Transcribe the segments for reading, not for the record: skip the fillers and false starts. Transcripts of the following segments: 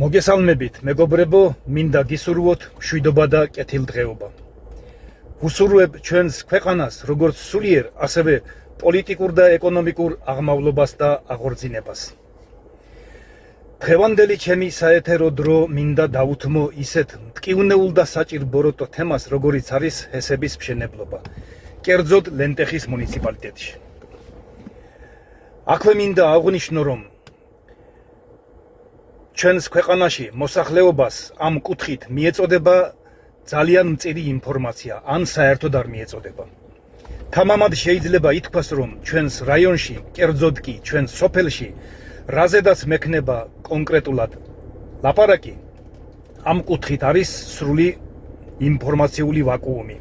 მოგესალმებით, მეგობრებო, მინდა გისურვოთ მშვიდობა და კეთილდღეობა. ვუსურვებ ჩვენს ქვეყანას, როგორც სულიერ, ასევე პოლიტიკურ და ეკონომიკურ აღმავლობას და აღორძინებას. დღევანდელი ჩემი საეთერო დრო მინდა დავუთმო ისეთ მტკივნეულ და საჭირ ბოროტო თემას, როგორიც არის ჰესების მშენებლობა, კერძოდ ლენტეხის მუნიციპალიტეტში. აქვე მინდა აღვნიშნო, რომ ჩვენს ქვეყანაში მოსახლეობას ამ კუთხით მიეწოდება ძალიან მწირი ინფორმაცია, ან საერთოდ არ მიეწოდება. თამამად შეიძლება ითქვას, რომ ჩვენს რაიონში, კერძოდ კი ჩვენს სოფელში, რაზედაც მექნება კონკრეტულად ლაპარაკი, ამ კუთხით არის სრული ინფორმაციული ვაკუუმი.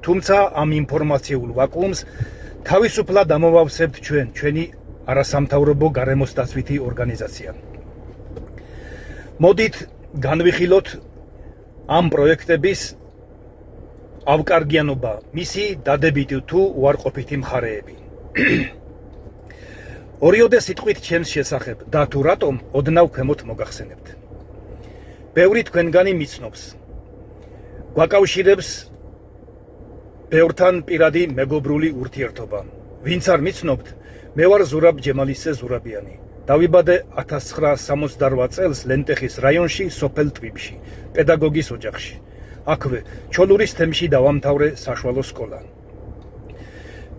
თუმცა ამ ინფორმაციულ ვაკუუმს თავისუფლად ამოვავსებთ ჩვენი არასამთავრობო გარემოსდაცვითი ორგანიზაცია. მოდით განვიხილოთ ამ პროექტების ავკარგიანობა, მისი დადებითი თუ უარყოფითი მხარეები. ორიოდე სიტყვით ჩემს შესახებ და თუ რატომ ოდნავ ქვემოთ მოგახსენებთ. ბევრი თქვენგანი მიცნობს, გვაკავშირებს ბევრთან პირადი მეგობრული ურთიერთობა. ვინც არ მიცნობთ, მე ვარ ზურაბ ჯემალისე ზურაბიანი. დავიბადე 1968 წელს ლენტეხის რაიონში, სოფელ ტვიბში, პედაგოგის ოჯახში. აქვე ჩოლურის თემში დავამთავრე საშუალო სკოლა.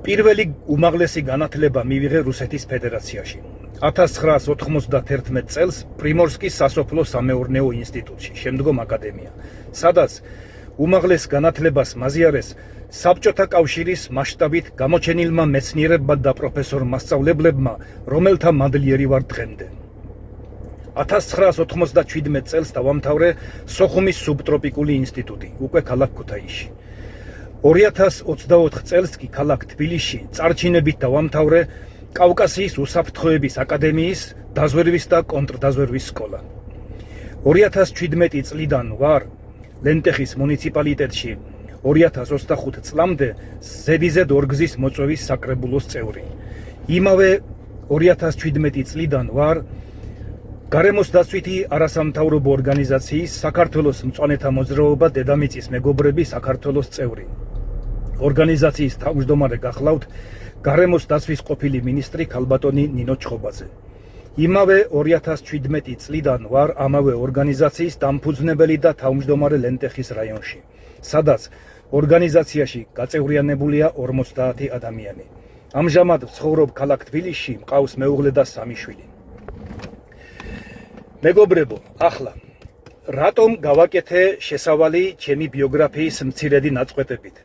პირველი უმაღლესი განათლება მივიღე რუსეთის ფედერაციაში. 1991 წელს პრიმორსკის სასოფლო სამეურნეო ინსტიტუტში, შემდგომ აკადემია, სადაც უმაღლეს განათლებას მაზიარეს საბჭოთა კავშირის მასშტაბით გამოჩენილმა მეცნიერებმა და პროფესორ მასწავლებლებმა, რომელთა მადლიერი ვარ დღემდე. 1997 წელს დავამთავრე სოხუმის სუბტროპიკული ინსტიტუტი, უკვე ქალაქ ქუთაისში. 2024 წელს კი ქალაქ თბილისში წარჩინებით დავამთავრე კავკასიის უსაფრთხოების აკადემიის დაზვერვის და კონტრდაზვერვის სკოლა. 2017 წლიდან ვარ ლენტეხის მუნიციპალიტეტში 2025 წლამდე ზედიზედ ორგზის მოწვევის საკრებულოს წევრი. იმავე 2017 წლიდან ვარ გარემოსდაცვითი არასამთავრობო ორგანიზაციის საქართველოს მწვანეთა მოძრაობა დედამიწის მეგობრები საქართველოს წევრი. ორგანიზაციის თავმჯდომარე გახლავთ გარემოს დაცვის ყოფილი მინისტრი ქალბატონი ნინო ჩხობაძე. იმავე 2017 წლიდან ვარ ამავე ორგანიზაციის დამფუძნებელი და თავმჯდომარე ლენტეხის რაიონში, სადაც ორგანიზაციაში გაწევრიანებულია 50 ადამიანი. ამჟამად ვცხოვრობ ქალაქ თბილისში, მყავს მეუღლე და 3 შვილი. მეგობრებო, ახლა რატომ გავაკეთე შესავალი ჩემი ბიოგრაფიის მცირედი ნაწყვეტებით?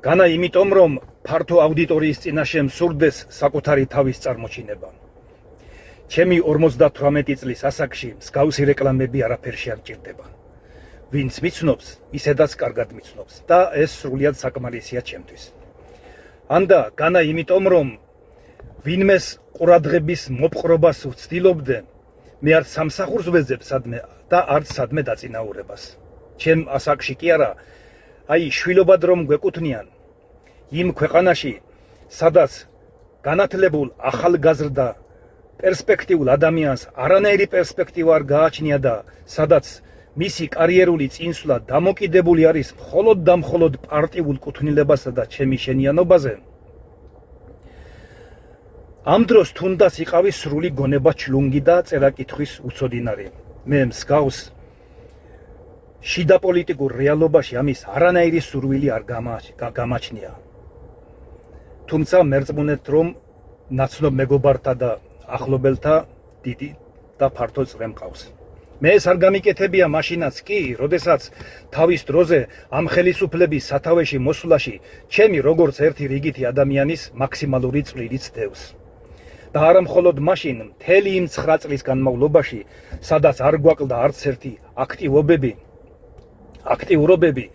განა იმიტომ, რომ ფართო აუდიტორიის წინაშე მსურდეს საკუთარი თავის წარმოჩინება. ჩემი 58 წლის ასაკში მსგავსი რეკლამები არაფერში არ ჭირდება. ვინც მიცნობს, ისედაც კარგად მიცნობს და ეს სრულიად საკმარისია ჩემთვის. ანდა განა იმიტომ, რომ ვინმეს ყურადღების მოპყრობას ვცდილობდე, მე არც სამსახურს ვეძებ სადმე და არც სადმე დაწინაურებას. ჩემ ასაკში კი არა, აი შვილობად რომ გვეკუთვნიან, იმ ქვეყანაში, სადაც განათლებულ ახალგაზრდა პერსპექტიულ ადამიანს არანაირი პერსპექტივა არ გააჩნია და სადაც მისი კარიერული წინსვლა დამოკიდებული არის მხოლოდ და მხოლოდ პარტიულ კუთვნილებასა და ჩემი შენიანობაზე. ამ დროს თუნდაც იყავი სრული გონება ჩლუნგი და წერა-კითხვის უცოდინარი. მე მსგავს შიდა პოლიტიკურ რეალობაში ამის არანაირი სურვილი არ გამაჩნია. თუმცა მერწმუნეთ, რომ ნაცნობ მეგობართა და ახლობელთა დიდი და ფართო წრე მყავს. მე ეს არ გამიკეთებია მაშინაც კი, როდესაც თავის დროზე ამ ხელისუფლების სათავეში მოსვლაში ჩემი როგორც ერთი რიგითი ადამიანის მაქსიმალური წვლილიც დევს. და არა მხოლოდ მაშინ, მთელი იმ 9 წლის განმავლობაში, სადაც არ გვაკლდა არც ერთი აქტიურობები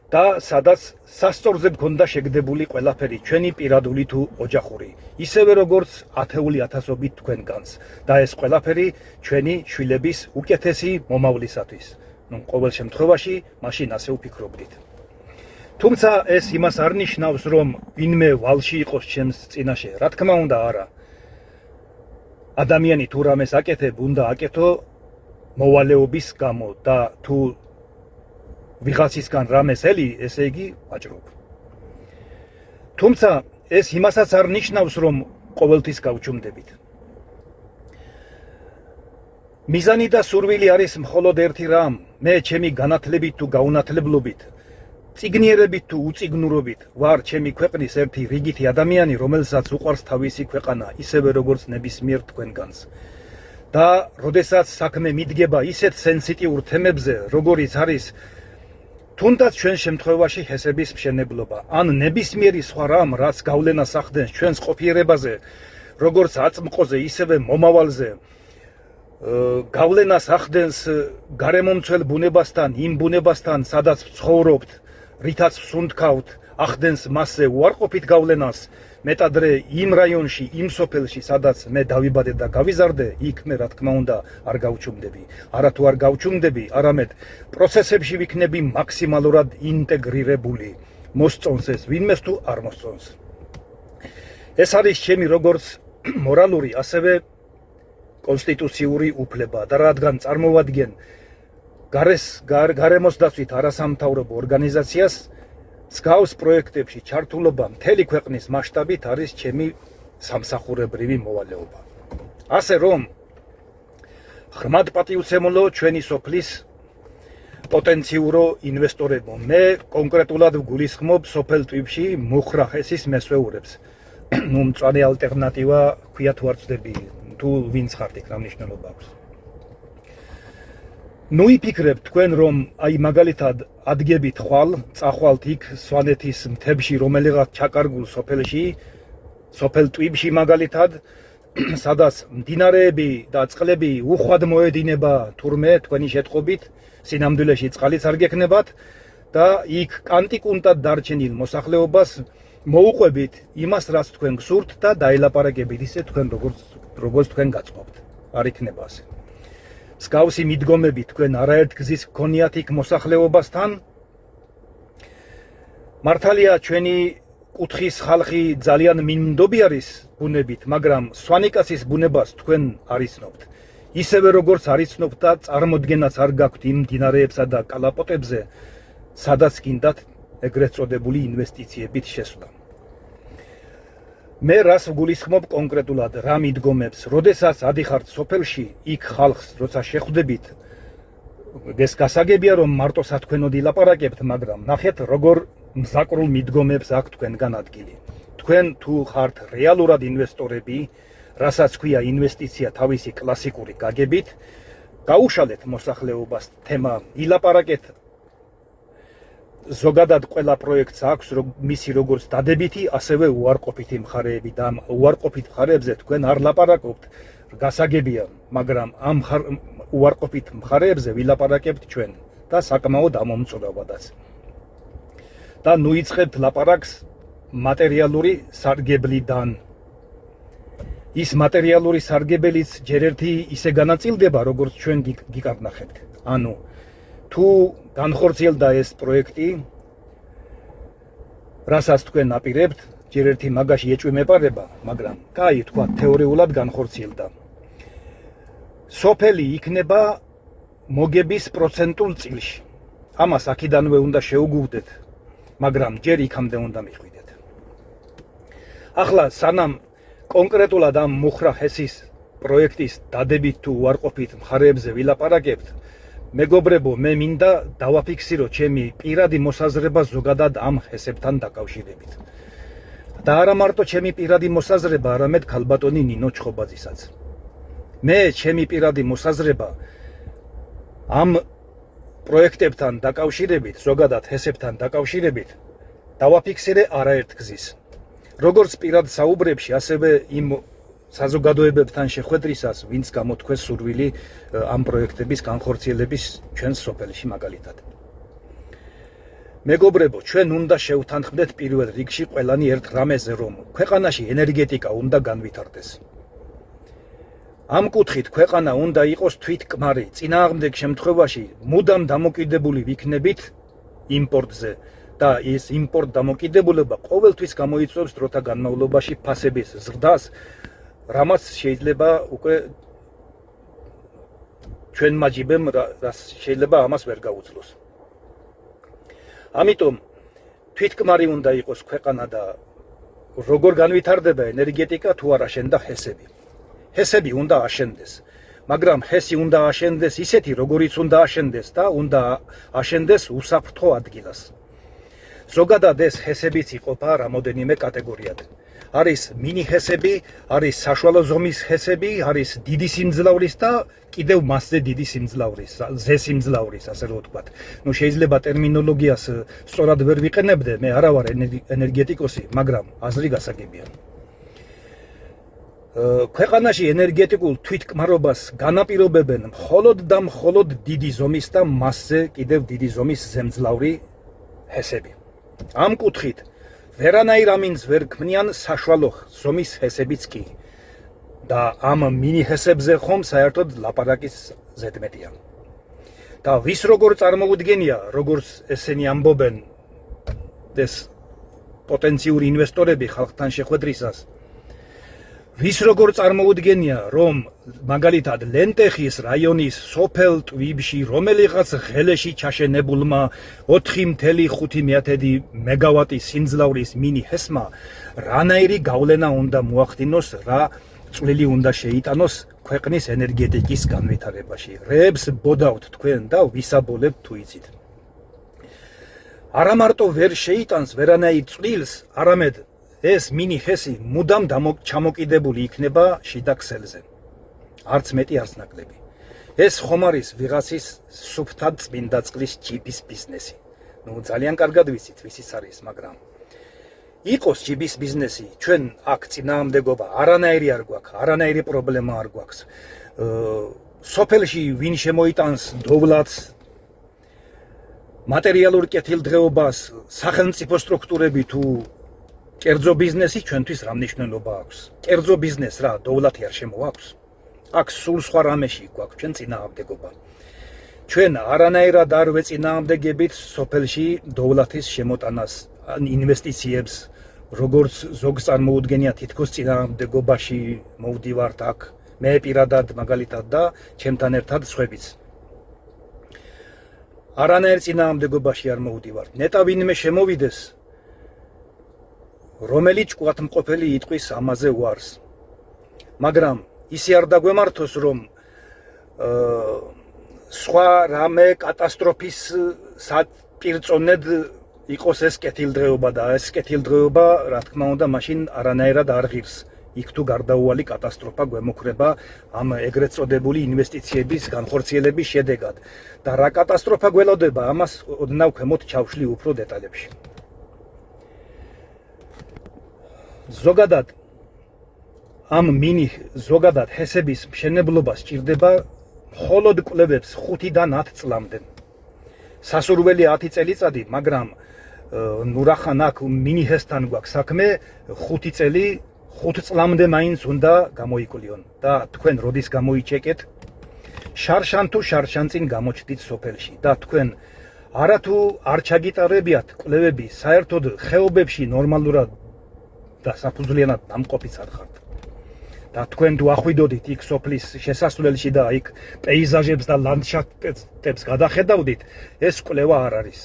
და სადაც სასწორზე გქონდა შეგდებული ყველაფერი, ჩვენი პირადული თუ ოჯახური, ისევე როგორც ათეული ათასობით თქვენგანს და ეს ყველაფერი ჩვენი შვილების უკეთესი მომავლისათვის. ყოველ შემთხვევაში, მაშინ ასე ვფიქრობდით. თუმცა ეს იმას არ ნიშნავს, რომ ვინმე ვალში იყოს ჩემს წინაშე, რა თქმა უნდა არა. ადამიანი თუ რამეს აკეთებ, უნდა აკეთო მოვალეობის გამო და თუ ვიღაცისგან რამეს ელი, ესე იგი ვაჭრობ. თუმცა ეს იმასაც არ ნიშნავს, რომ ყოველთვის გავჩუმდებით. მიზანი და სურვილი არის მხოლოდ ერთი რამ, მე ჩემი განათლებით თუ გაუნათლებლობით, წიგნიერებით თუ უწიგნურობით ვარ ჩემი ქვეყნის ერთი რიგითი ადამიანი, რომელსაც უყვარს თავისი ქვეყანა, ისევე როგორც ნებისმიერ თქვენგანს. და როდესაც საქმე მიდგება ისეთ სენსიტიურ თემებზე, როგორიც არის თუნდაც ჩვენ შემთხვევაში ჰესების მშენებლობა, ან ნებისმიერი სხვა რამ, რაც გავლენას ახდენს ჩვენს ყოფიერებაზე, როგორც აწმყოზე, ისევე მომავალზე, გავლენას ახდენს გარემომცველ ბუნებასთან, იმ ბუნებასთან, სადაც ცხოვრობთ, რითაც ვსუნთქავთ, ახდენს მასზე უარყოფით გავლენას, მეტადრე იმ რაიონში, იმ სოფელში, სადაც მე დავიბადე და გავიზარდე, იქ მე რა თქმა უნდა არ გავჩუმდები. არათუ არ გავჩუმდები, არამედ პროცესებში ვიქნები მაქსიმალურად ინტეგრირებული. მოსწონს ეს ვინმეს თუ არ მოსწონს. ეს არის ჩემი როგორც მორალური, ასევე კონსტიტუციური უფლება და რადგან წარმოვადგენ გარემოს დაცვით არასამთავრობო ორგანიზაციას, მსგავს პროექტებში ჩართულობა მთელი ქვეყნის მასშტაბით არის ჩემი სამსახურებრივი მოვალეობა. ასე რომ ღრმად პატივცემულო ჩვენი სოფლის პოტენციურო ინვესტორებო, მე კონკრეტულად ვგულისხმობ სოფელ ტვიფში მუხრა ხესის მესვეურებს. მწვანე ალტერნატივა ქვია თუ არ ვწდები, თუ ვინც ხართ იქ რა მნიშვნელობა აქვს. ნუ იფიქრებთ თქვენ რომ აი მაგალითად ადგებით ხვალ, წახვალთ იქ სვანეთის მთებში რომელიღაც ჩაკარგულ სოფელში, სოფელ ტვიფში მაგალითად, სადაც მდინარეები და წყლები უხვად მოედინება თურმე თქვენი შეტყობით, სინამდვილეში წყალიც არ გექნებათ და იქ კანტიკუნტად დარჩენილ მოსახლეობას მოუყვებით იმას, რაც თქვენ გსურთ და დაელაპარაკებით ისე თქვენ როგორც თქვენ გაწყობთ. არ იქნება ასე. მსგავსი მიდგომები თქვენ არაერთ გზის გქონიათ იქ მოსახლეობასთან. მართალია ჩვენი კუთხის ხალხი ძალიან მინდობი არის ბუნებით, მაგრამ სვანიკაცის ბუნებას თქვენ არ იცნობთ. ისევე როგორც არ იცნობთ და წარმოდგენაც არ გაქვთ იმ მდინარეებსა და კალაპოტებზე, სადაც გინდათ ეგრეთ წოდებული ინვესტიციებით შესვლა. მე რას ვგულისხმობ კონკრეტულად, რა მიდგომებს, როდესაც ადიხართ სოფელში, იქ ხალხს როცა შეხვდებით, ეს გასაგებია რომ მარტო სათქვენოდ ილაპარაკებთ, მაგრამ ნახეთ როგორ მზაკრულ მიდგომებს აქვს თქვენგან ადგილი. თქვენ თუ ხართ რეალურად ინვესტორები, რასაც ქვია ინვესტიცია თავისი კლასიკური გაგებით, გაუშალეთ მოსახლეობას თემა, ილაპარაკეთ ზოგადად ყველა პროექტს აქვს მისი როგორც დადებითი, ასევე უარყოფითი მხარეები და ამ უარყოფით მხარეებზე თქვენ არ ლაპარაკობთ, გასაგებია, მაგრამ ამ უარყოფით მხარეებზე ვილაპარაკებთ ჩვენ და საკმაოდ ამომწურავადაც. და ნუ იწყებთ ლაპარაკს მატერიალური სარგებლიდან. ის მატერიალური სარგებელიც ჯერ ერთი ისე განაწილდება, როგორც ჩვენ გიკარნახებთ. ანუ თუ განხორციელდა ეს პროექტი, რასაც თქვენ აპირებთ, ჯერ ერთი მაგაში ეჭვი მეპარება, მაგრამ კაი, თქვა თეორიულად განხორციელდა. სოფელი იქნება მოგების პროცენტულ წილში. ამას აქედანვე უნდა შეუგუგდეთ, მაგრამ ჯერ იქამდე უნდა მიხვიდეთ. ახლა სანამ კონკრეტულად ამ მუხრა ჰესის პროექტის დადებით თუ უარყოფით მხარეებზე ვილაპარაკებთ, მეგობრებო, მე მინდა დავაფიქსირო ჩემი პირადი მოსაზრება ზოგადად ამ ჰესებთან დაკავშირებით. და არა მარტო ჩემი პირადი მოსაზრება, არამედ ქალბატონი ნინო ჩხობაძისაც. მე ჩემი პირადი მოსაზრება ამ პროექტებთან დაკავშირებით, ზოგადად ჰესებთან დაკავშირებით, დავაფიქსირე არაერთ გზის. როგორც პირად საუბრებში, ასევე იმ საზოგადოებებთან შეხვედრისას, ვინც გამოთქვეს სურვილი ამ პროექტების განხორციელების ჩვენს სოფელში მაგალითად. მეგობრებო, ჩვენ უნდა შევთანხმდეთ პირველ რიგში ყველანი ერთ რამეზე, რომ ქვეყანაში ენერგეტიკა უნდა განვითარდეს. ამ კუთხით ქვეყანა უნდა იყოს თვითკმარი, წინააღმდეგ შემთხვევაში მუდამ დამოკიდებული ვიქნებით იმპორტზე და ეს იმპორტ დამოკიდებულება ყოველთვის გამოიწვევს დროთა განმავლობაში ფასების ზრდას, რამაც შეიძლება უკვე ჩვენმა ჯიბემ შეიძლება ამას ვერ გაუძლოს. ამიტომ თვითკმარი უნდა იყოს ქვეყანა და როგორ განვითარდება ენერგეტიკა თუ არ აშენდა ჰესები. ჰესები უნდა აშენდეს, მაგრამ ჰესი უნდა აშენდეს ისეთი, როგორიც უნდა აშენდეს და უნდა აშენდეს უსაფრთხო ადგილას. ზოგადად ეს ჰესებიც იყოფა რამოდენიმე კატეგორიად. არის მინი ჰესები, არის საშუალო ზომის ჰესები, არის დიდი სიმძლავრის და კიდევ მასზე დიდი სიმძლავრის, ზესიმძლავრის, ასე რომ ვთქვათ. ნუ შეიძლება ტერმინოლოგიას სწორად ვერ ვიყენებდე, მე არა ვარ ენერგეტიკოსი, მაგრამ აზრი გასაგებია. ქვეყანაში ენერგეტიკულ თვითკმარობას განაპირობებენ მხოლოდ და მხოლოდ დიდი ზომის და მასზე კიდევ დიდი ზომის ზემძლავრი ჰესები. ამ კუთხით ვერანაირ ამინს ვერ ქმნიან საშუალო ზომის ჰესებიც კი და ამ მინი ჰესებზე ხომ საერთოდ ლაპარაკის ზედმეტია. და ვის როგორ წარმოუდგენია, როგორც ესენი ამბობენ ეს პოტენციური ინვესტორები ხალხთან შეხვედრისას, ვის როგორ წარმოუდგენია, რომ მაგალითად ლენტეხის რაიონის სოფელ ტვიბში რომელიღაც ღელეში ჩაშენებულმა 4.5 მეგავატის სიმძლავრის მინი ჰესმა რანაირი გავლენა უნდა მოახდინოს, რა წვლილი უნდა შეიტანოს ქვეყნის ენერგეტიკის განვითარებაში. რეებს ბოდავთ თქვენ და ვისაბოლებთ თუ იცით. არა მარტო ვერ შეიტანს ვერანაირ წვლილს, არამედ ეს მინი ჰესი მუდამ ჩამოკიდებული იქნება შიდა ქსელზე. არც მეტი, არც ნაკლები. ეს ხომ არის ვიღაცის სუფთა წმინდა წყლის ჯიბის ბიზნესი. ნუ ძალიან კარგად ვიცით, ვისიც არის, მაგრამ იყოს ჯიბის ბიზნესი, ჩვენ აქ წინააღმდეგობა არანაირი არ გვაქვს, არანაირი პრობლემა არ გვაქვს. სოფელში ვინ შემოიტანს დოვლათს, მატერიალურ კეთილდღეობას, სახელმწიფო სტრუქტურები თუ კერძო ბიზნესი ჩვენთვის რა მნიშვნელობა აქვს? კერძო ბიზნეს რა, დოვლათი არ შემოაქვს? აქ სულ სხვა რამეში გვაქვს ჩვენ წინააღმდეგობა. ჩვენ არანაირად არ ვეწინააღმდეგებით სოფელში დოვლათის შემოტანას, ინვესტიციებს, როგორც ზოგს წარმოუდგენია თითქოს წინააღმდეგობაში მოვდივართ აქ, მე პირადად მაგალითად და ჩემთან ერთად სხვებიც. არანაირ წინააღმდეგობაში არ მოვდივართ. ნეტა ვინმე შემოვიდეს, რომელი ჭკვათმყოფელი იტყვის ამაზე უარს. მაგრამ ისე არ დაგვემართოს, რომ სხვა რამე კატასტროფის საპირწონედ იყოს ეს კეთილდღეობა და ეს კეთილდღეობა, რა თქმა უნდა, მაშინ არანაირად არ ღირს. იქ თუ გარდაუვალი კატასტროფა გვემოქმედება ამ ეგრეთ წოდებული ინვესტიციების განხორციელების შედეგად. და რა კატასტროფა გველოდება, ამას ოდნავ ქვემოთ ჩავშლი უფრო დეტალებში. ზოგადად ზოგადად ჰესების მშენებლობა სჭირდება მხოლოდ კვლევებს 5-დან 10 წლამდე. სასურველი 10 წელიწადი, მაგრამ ნუ რახან აქ მინი ჰესთან გვაქვს საქმე, 5 წელი 5 წლამდე მაინც უნდა გამოიკვლიონ და თქვენ როდის გამოიჩეკეთ, შარშან თუ შარშანწინ გამოჩდით სოფელში და თქვენ არათუ არ ჩაგიტარებიათ კვლევები, საერთოდ ხეობებში ნორმალურად და საფუძვლიანად დამყოფიც არ ხართ. და თქვენ თუ ახვიდოდით იქ სოფლის შესასვლელში და იქ პეიზაჟებს და ლანდშაფტებს გადახედავდით, ეს კვლევა არ არის.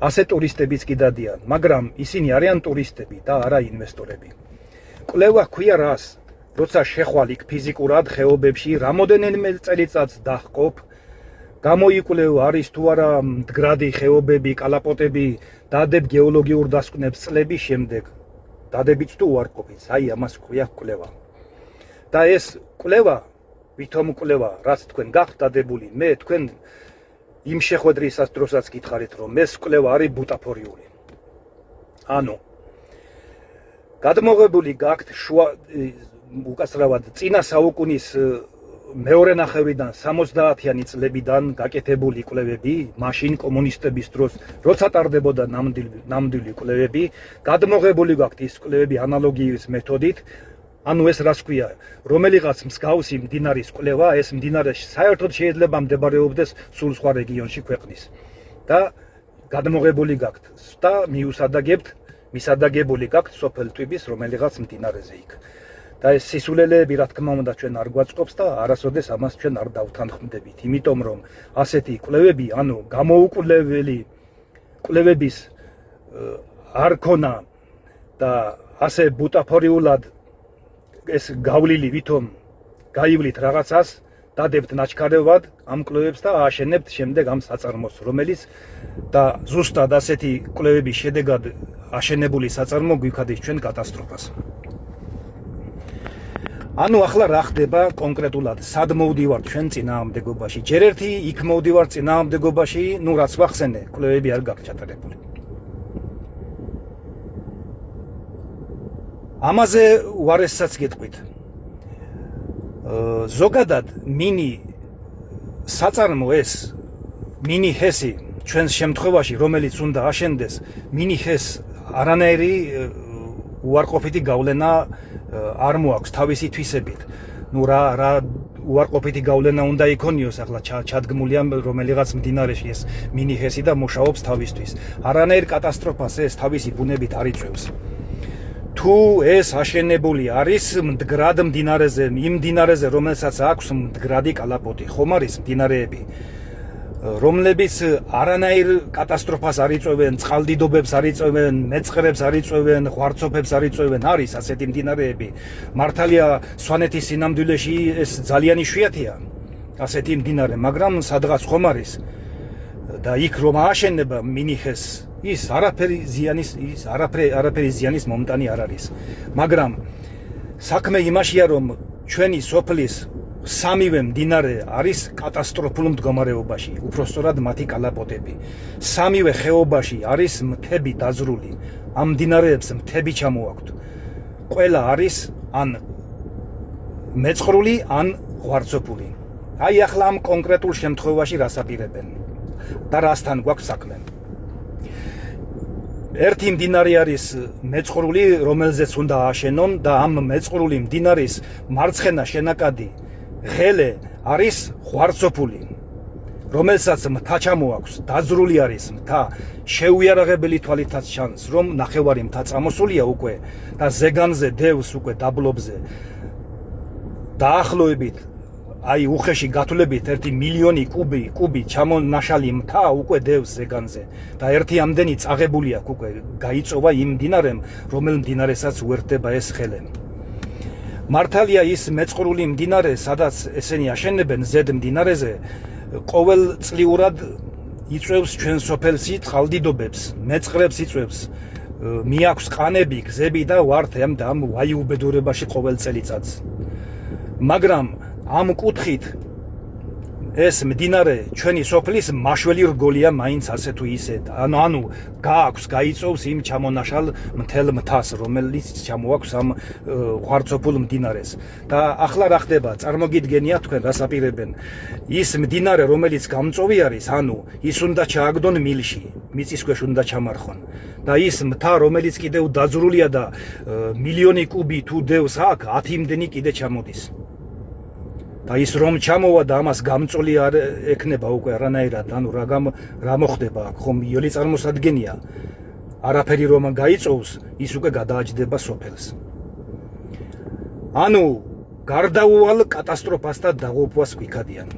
ასე ტურისტებიც კი დადიან, მაგრამ ისინი არიან ტურისტები და არა ინვესტორები. კვლევა ჰქვია რას? როცა შეხვალ იქ ფიზიკურად ხეობებში, რამოდენიმე წელიწადს დაჰყოფ, გამოიკვლევ არის თუ არა მდგრადი ხეობები, კალაპოტები, დადებ გეოლოგიურ დასკვნებს წლების შემდეგ. დადებით თუ უარყოფით, აი ამას ჰქვია კვლევა. და ეს კვლევა, ვითომ კვლევა, რაც თქვენ გაქვთ დადებული, მე თქვენ იმ შეხვედრისას დროსაც გითხარით, რომ ეს კვლევა არის ბუტაფორიული. ანუ გადმოღებული გაქვთ უკაცრავად წინა საუკუნის მეორე ნახევრიდან 70-იანი წლებიდან გაკეთებული კვლევები, მაშინ კომუნისტების დროს, როცა ტარდებოდა ნამდვილი კვლევები, გადმოღებული გაქვთ ის კვლევები ანალოგიის მეთოდით. ანუ ეს რას ქვია, რომელიღაც მსგავსი მდინარის კვლევა, ეს მდინარე საერთოდ შეიძლება მდებარეობდეს სულ სხვა რეგიონში ქვეყნის. და გადმოღებული გაქვთ და მისადაგებული გაქვთ სოფელ ტვიბის რომელიღაც მდინარეზე იქ. და ეს სისულელეები რა თქმა უნდა ჩვენ არ გვაწყობს და არასოდეს ამას ჩვენ არ დავთანხმდებით, იმიტომ რომ ასეთი კვლევები, ანუ გამოუკვლეველი კვლევების არ ქონა და ასე ბუტაფორიულად ეს გავლილი ვითომ გაივლით რაღაცას, დადებთ ნაჩქარევად ამ კვლევებს და ააშენებთ შემდეგ ამ საწარმოს, რომელიც და ზუსტად ასეთი კვლევების შედეგად აშენებული საწარმო გვიქადის ჩვენ კატასტროფას. ანუ ახლა რა ხდება კონკრეტულად, სად მოვდივართ ჩვენ წინააღმდეგობაში? ჯერ ერთი იქ მოვდივართ წინააღმდეგობაში, ნუ რაც ვახსენე, კვლევები არ გაქვს ჩატარებული. ამაზე უარესსაც გეტყვით. ზოგადად მინი საწარმო ეს, მინი ჰესი ჩვენს შემთხვევაში, რომელიც უნდა აშენდეს, მინი ჰეს არანაირი უარყოფითი გავლენა არ მოაქვს თავისი თვისებით. ნუ რა უარყოფითი გავლენა უნდა იქონიოს, ახლა ჩადგმულია რომელიღაც მდინარეში ეს მინი ჰესი და მუშაობს თავისთვის. არანაირ კატასტროფას ეს თავისი ბუნებით არ იწვევს. თუ ეს აშენებული არის მდგრად მდინარეზე, იმ მდინარეზე, რომელსაც აქვს მდგრადი კალაპოტი, ხომ არის მდინარეები, რომლებიც არანაირ კატასტროფას არ იწვევენ, წყალდიდობებს არ იწვევენ, მეწყრებს არ იწვევენ, ღვარცოფებს არ იწვევენ, არის ასეთი მდინარეები. მართალია სვანეთის სინამდვილეში ეს ძალიან იშვიათია, ასეთი მდინარე, მაგრამ სადღაც ხომ არის და იქ რომ ააშენება მინიხეს ის არაფერი ზიანის მომტანი არ არის. მაგრამ საქმე იმაშია, რომ ჩვენი სოფლის სამივე მდინარე არის კატასტროფულ მდგომარეობაში, უпростоრად მათი კალაპოტები. სამივე ხეობაში არის მთები დაზრული. ამ მდინარეებს მთები ჩამოაქვთ. ყველა არის ან მეწყრული, ან ღვარცოფული. აი ახლა ამ კონკრეტულ შემთხვევაში რას აპირებენ და რასთან გვაქვს საქმე? ერთი მდინარე არის მეწყრული, რომელზეც უნდა ააშენონ და ამ მეწყრული მდინარის მარცხენა შენაკადი ღელე არის ღვარცოფული, რომელსაც მთა ჩამოაქვს, დაძრული არის მთა, შეუიარაღებელი თვალითაც ჩანს, რომ ნახევარი მთა წამოსულია უკვე და ზეგანზე დევს უკვე დაბლობზე. დაახლოებით აი უხეში გათვლებით 1 მილიონი კუბი ჩამონაშალი მთა უკვე დევს ზეგანზე და ერთი ამდენი წაღებული აქვს უკვე გაიწოვა იმ მდინარემ, რომელ მდინარესაც უერთდება ეს ხელე. მართალია ის მეწყრული მდინარე, სადაც ესენი აშენებენ ზედ მდინარეზე, ყოველწლიურად იწვევს ჩვენ სოფელში წყალდიდობებს, მეწყრებს იწვევს, მიაქვს ყანები, გზები და ვართ ამ ვაიუბედურებაში ყოველ წელიწადს. მაგრამ ამ კუთხით ეს მდინარე ჩვენი სოფლის მაშველი რგოლია მაინც ასე თუ ისე. ანუ გააქვს, გაიწოვს იმ ჩამონაშალ მთელ მთას, რომელიც ჩამოაქვს ამ ღვარცოფულ მდინარეს. და ახლა რა ხდება? წარმოგიდგენია თქვენ რას აპირებენ? ის მდინარე, რომელიც გამწოვი არის, ანუ ის უნდა ჩააგდონ მილში, მიწისქვეშ უნდა ჩამარხონ. და ის მთა, რომელიც კიდევ დაძრულია და მილიონი კუბი თუ დევს აქ, 10 იმდენი კიდე ჩამოდის. და ის რომ ჩამოვა და ამას გამწოლი არ ექნება უკვე არანაირად, ანუ რა მოხდება აქ, ხომ იოლი წარმოსადგენია. არაფერი რომ გაიწოვს, ის უკვე გადააჯდება სოფელს. ანუ გარდაუვალ კატასტროფასთან დაღუპვას გვიქადიან.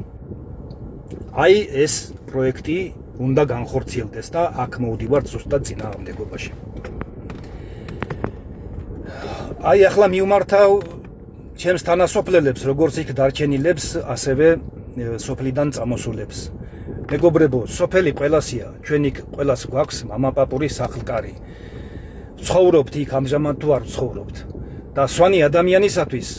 აი ეს პროექტი უნდა განხორციელდეს და აქ მოვდივართ ზუსტად წინააღმდეგობაში. აი ახლა მივმართავ ჩემს თანასოფლელებს, როგორც იქ დარჩენილებს, ასევე სოფლიდან წამოსულებს. მეგობრებო, სოფელი ყველასია, ჩვენ იქ ყველას გვაქვს მამაპაპურის სახლკარი. ცხოვრობთ იქ ამჟამად თუ არ ცხოვრობთ. და სვანი ადამიანისათვის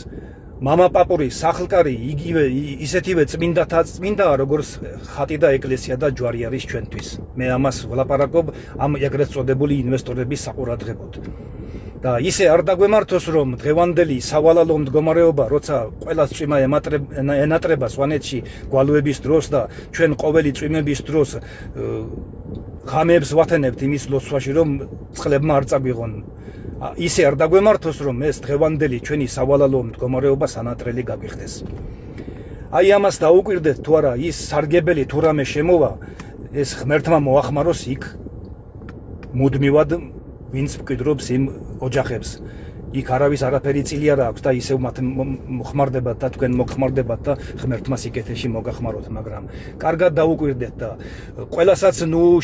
მამაპაპურის სახლკარი იგივე ისეთივე წმინდაა, როგორც ხატი და ეკლესია და ჯვარი არის ჩვენთვის. მე ამას ვლაპარაკობ ამ ეგრეთ წოდებული ინვესტორების საყურადღებოდ. და ისე არ დაგვემართოს, რომ დღევანდელი სავალალო მდგომარეობა, როცა ყველა წვიმა ენატრება სვანეთში გვალვების დროს და ჩვენ ყოველი წვიმების დროს ღამეებს ვათენებთ იმის ლოცვაში, რომ წყლებმა არ წაგვიღონ. ისე არ დაგვემართოს, რომ ეს დღევანდელი ჩვენი სავალალო მდგომარეობა სანატრელი გაგვიხდეს. აი ამას დაუკვირდეთ თუ არა, ის სარგებელი თუ რამე შემოვა, ეს ღმერთმა მოახმაროს იქ მუდმივად ვინც მკვიდრობს იმ ოჯახებს, იქ არავის არაფერი წილი არ აქვს და ისევ მათ მოხმარდებათ და თქვენ მოგხმარდებათ და ღმერთმა სიკეთეში მოგახმაროთ, მაგრამ კარგად დაუკვირდეთ და ყველასაც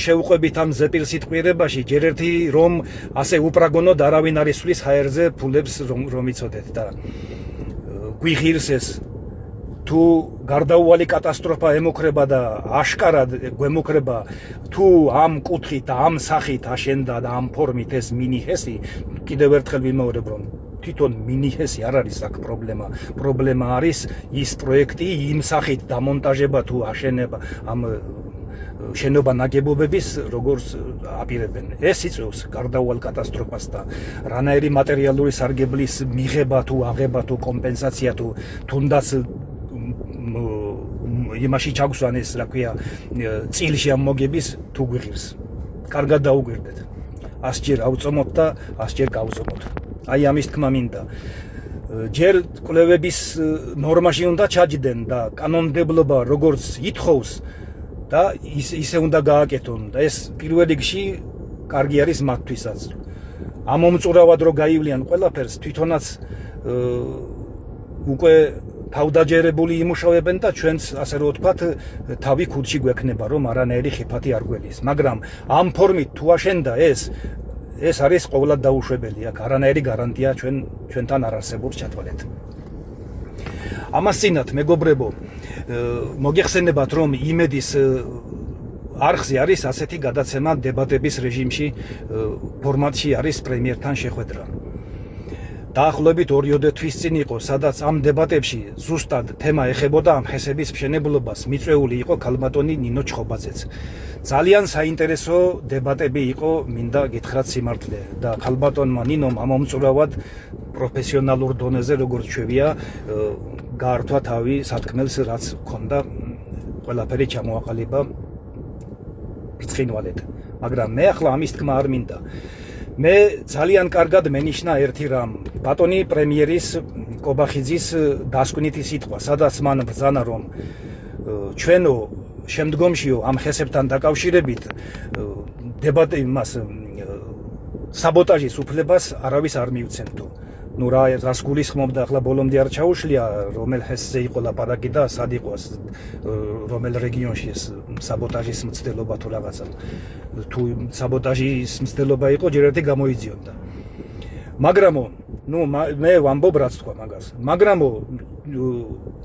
შევყვებით ამ ზეპირ სიტყვიერებაში, ჯერ ერთი რომ ასე უპრაგონოდ არავინ არ ისვლის ჰაერზე ფულებს რომ იცოდეთ და გვიღირს ეს თუ გარდაუვალი კატასტროფა ემუქრება და აშკარად გვემუქრება თუ ამ კუთხით და ამ სახით აშენდა და ამ ფორმით ეს მინიჰესი კიდევ ერთხელ ვიმეორებ რომ თვითონ მინიჰესი არ არის აქ პრობლემა არის ის პროექტი იმ სახით დამონტაჟება თუ აშენება ამ შენობა ნაგებობების როგორც აპირებენ ეს იწვევს გარდაუვალ კატასტროფას და რანაირი მატერიალური სარგებლის მიღება თუ აღება თუ კომპენსაცია თუ თუნდაც იმაში ჩაგვსვან ეს რა ქვია წილში ამ მოგების თუ გვიღირს კარგად დაუგვირდეთ 100 ჯერ ავწომოთ და 100 ჯერ გავწომოთ აი ამის თქმა მინდა ჯერ კვლევების ნორმაში უნდა ჩაჯდენ და კანონმდებლობა როგორც ითხოვს და ისე უნდა გააკეთონ და ეს პირველ რიგში კარგი არის მათთვისაც ამომწურავად რო გაივლიან ყველაფერს თვითონაც უკვე თავდაჯერებული იმუშავებენ და ჩვენც ასე რომ ვთქვათ თავი ქუდში გვექნება რომ არანაირი ხიფათი არ გველის მაგრამ ამ ფორმით თუ აშენდა ეს არის ყოვლად დაუშვებელი აქ არანაირი გარანტია ჩვენთან არ არსებობს ჩათვალეთ ამას წინათ მეგობრებო მოგეხსენებათ რომ იმედის არხზე არის ასეთი გადაცემა დებატების რეჟიმში ფორმატში არის პრემიერთან შეხვედრა დაახლოებით 2 თვის წინ იყო სადაც ამ დებატებში ზუსტად თემა ეხებოდა ამ ხესების მშენებლობას მიწვეული იყო ქალბატონი ნინო ჩხობაძეც ძალიან საინტერესო დებატები იყო მინდა გითხრათ სიმართლე და ქალბატონმა ნინომ ამომწურავად პროფესიონალურ დონეზე როგორც ჩვევია გაართვა თავი სათქმელს რაც ჰქონდა ყველაფერი ჩამოაყალიბა ფიცხინვალეთ მაგრამ მე ახლა ამის თქმა არ მინდა მე ძალიან კარგად მენიშნა ერთი რამ ბატონი პრემიერის კობახიძის დასკვნითი სიტყვა სადაც მან ბრძანა რომ ჩვენო შემდგომშიო ამ ხესებთან დაკავშირებით დებატი მას საბოტაჟის უფლებას არავის არ მიუცემთო ну რას გულისხმობდა ახლა ბოლომდე არ ჩაუშლია რომელ ჰესზე იყო ლაპარაკი და სად იყო რომელ რეგიონში ეს საბოტაჟის მცდელობა თუ რაღაცა თუ საბოტაჟის მცდელობა იყო ჯერ ერთი გამოიძიონდა მაგრამო ну მე ვამბობ რაც თქვა მაგას მაგრამო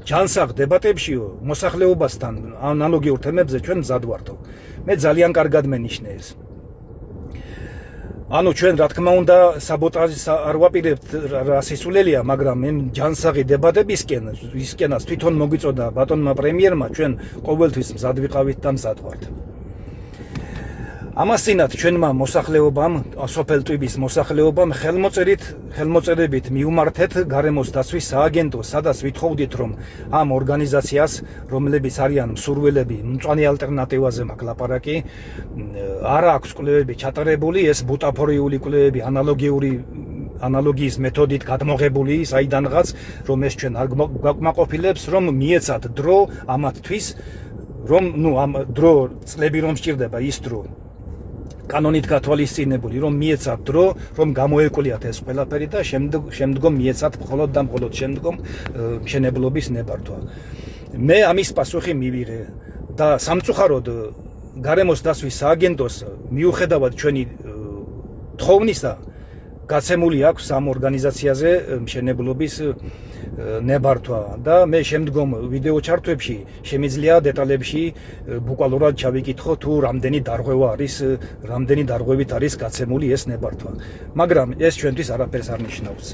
ჯანსაღ დებატებშიო მოსახლეობასთან ანალოგიურ თემებზე ჩვენ მზად ვართო მე ძალიან კარგად მენიშნე ეს ანუ ჩვენ რა თქმა უნდა საბოტაჟს არ ვაპირებთ რა სისულელია მაგრამ მე ჯანსაღი დებატებისკენაც თვითონ მოგვიწოდა ბატონმა პრემიერმა ჩვენ ყოველთვის მზად ვიყავით და მზად ვართ ამას წინათ ჩვენმა მოსახლეობამ სოფელ ტვიბის მოსახლეობამ ხელმოწერებით მიუმართეთ გარემოს დაცვის სააგენტოს სადაც ვითხოვდით რომ ამ ორგანიზაციას რომლებიც არიან მსურველები მწვანე ალტერნატივაზე მაქვს ლაპარაკი არ აქვს კვლევები ჩატარებული ეს ბუტაფორიული კვლევები ანალოგიის მეთოდით გადმოღებული საიდანღაც რომ ეს ჩვენ არ გვაკმაყოფილებს რომ მიეცათ დრო ამათთვის რომ ამ დრო წლები რომ სჭირდება ის დრო კანონით გათვალისწინებული რომ მიეცათ დრო რომ გამოეკულიათ ეს ყველაფერი და შემდგომ მიეცათ მხოლოდ და მხოლოდ შემდგომ მშენებლობის ნებართვა მე ამის პასუხი მივიღე და სამწუხაროდ გარემოს დაცვის სააგენტოს მიუხედავად ჩვენი თხოვნისა გაცემული აქვს ამ ორგანიზაციაზე მშენებლობის ნებართვა და მე შემდგომ ვიდეო ჩართვებში შემიძლია დეტალებში ბუკვალურად ჩავიკითხო თუ რამდენი დარღვევით არის გაცემული ეს ნებართვა მაგრამ ეს ჩვენთვის არაფერს არ ნიშნავს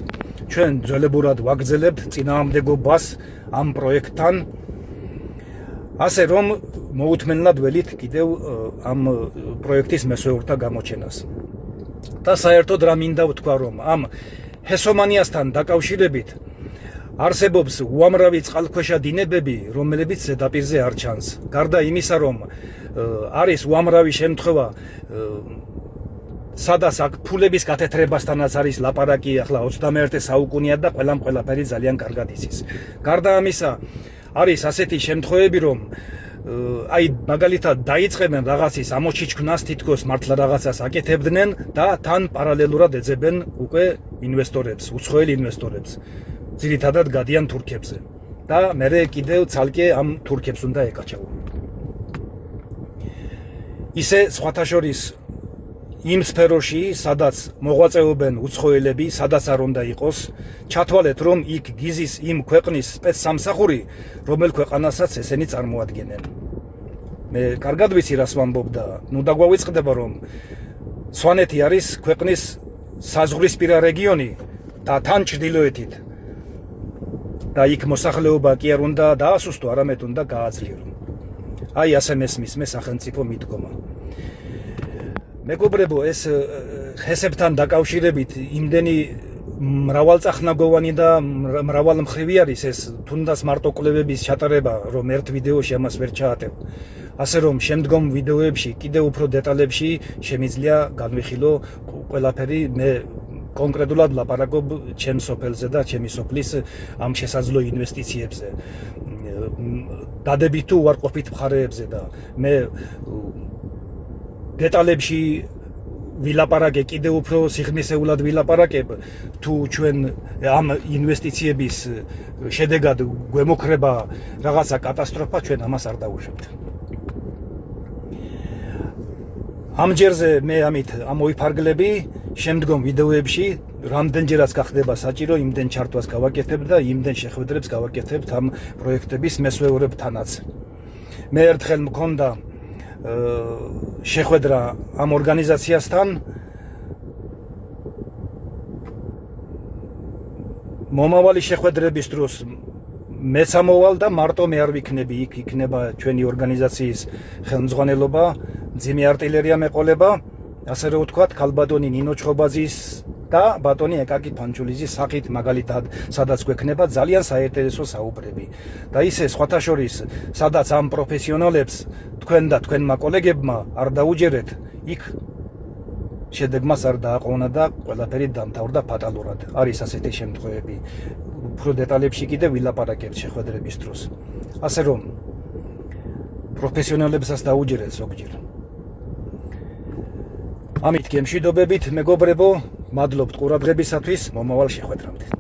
ჩვენ ძველებურად ვაგრძელებთ წინააღმდეგობას ამ პროექტთან ასე რომ მოუთმენლად ველით კიდევ ამ პროექტის მესვეურთა გამოჩენას და საერთოდ რა მინდა ვთქვა რომ ამ ჰესომანიასთან დაკავშირებით არსებობს უამრავი წყალქვეშა დინებები რომლებიც ზედაპირზე არ ჩანს გარდა იმისა რომ არის უამრავი შემთხვევა სადაც აქ ფულების გათეთრებასთანაც არის ლაპარაკი ახლა 21 საუკუნეა და ყველაფერი ძალიან კარგად იცის გარდა ამისა არის ასეთი შემთხვევები რომ აი მაგალითად დაიწყებენ რაღაცის ამოჩიჩქნას, თითქოს მართლა რაღაცას აკეთებდნენ და თან პარალელურად ეძებენ უკვე ინვესტორებს, უცხოელ ინვესტორებს. ძირითადად გადიან თურქებზე და მერე კიდევ ცალკე ამ თურქებს უნდა ეკაჩავონ. ისე სხვათა შორის იმ სფეროში, სადაც მოღვაწეობენ უცხოელები, სადაც არ უნდა იყოს, ჩათვალეთ, რომ იქ გიზის იმ ქვეყნის სპეცსამსახური, რომელ ქვეყანასაც ესენი წარმოადგენენ. მე კარგად ვიცი, რას ვამბობ და ნუ დაგვავიწყდება, რომ სვანეთი არის ქვეყნის საზღვრისპირა რეგიონი და თან ჩრდილოეთით. და იქ მოსახლეობა კი არ უნდა დაასუსტო, არამედ უნდა გააძლიერო. აი ასე მესმის მე სახელმწიფო მიდგომა. მეგობრებო, ეს ხესებთან დაკავშირებით იმდენი მრავალწახნაგოვანი და მრავალმხრივი არის ეს თუნდაც მარტო კვლევების ჩატარება, რომ ერთ ვიდეოში ამას ვერ ჩაატევ. ასე რომ შემდგომ ვიდეოებში კიდევ უფრო დეტალებში შემიძლია განვიხილო ყველაფერი. მე კონკრეტულად ლაპარაკობ ჩემს სოფელზე და ჩემი სოფლის ამ შესაძლო ინვესტიციებზე, დადებითი თუ უარყოფით მხარეებზე და მე დეტალებში ვილაპარაკე, კიდევ უფრო სიღრმისეულად ვილაპარაკებ, თუ ჩვენ ამ ინვესტიციების შედეგად გვემოქრება რაღაცა კატასტროფა, ჩვენ ამას არ დავუშვებთ. ამ ჯერზე მე ამით ამოვიფარგლები, შემდგომ ვიდეოებში რამდენჯერაც გახდება საჭირო, იმდენ ჩართვას გავაკეთებ და იმდენ შეხვედრებს გავაკეთებთ ამ პროექტების მესვეურებთანაც. მე ერთხელ მქონდა შეხვედრა ამ ორგანიზაციასთან, მომავალი შეხვედრების დროს მეც ამოვალ და მარტო მე არ ვიქნები, იქ იქნება ჩვენი ორგანიზაციის ხელმძღვანელობა, მძიმე არტილერია მეყოლება, ასე რომ ვთქვათ, ქალბატონი ნინო ჩხობაძის და ბატონი ეკაკი ფანჩულიზის სახით, მაგალითად, სადაც გვექნება ძალიან საინტერესო საუბრები. და ისე სხვათა შორის, სადაც ამ პროფესიონალებს თქვენ და თქვენმა კოლეგებმა არ დაუჯერეთ, იქ შედეგმას არ დააყოვნა და ყველაფერი დამთავრდა ფატალურად. არის ასეთი შემთხვევები. უფრო დეტალებში კიდევ ვილაპარაკებთ შეხვედრების დროს. ასე რომ პროფესიონალებსაც დაუჯერეთ ზოგჯერ. ამით გემშვიდობებით, მეგობრებო, მადლობთ ყურადღებისათვის, მომავალ შეხვედრამდე.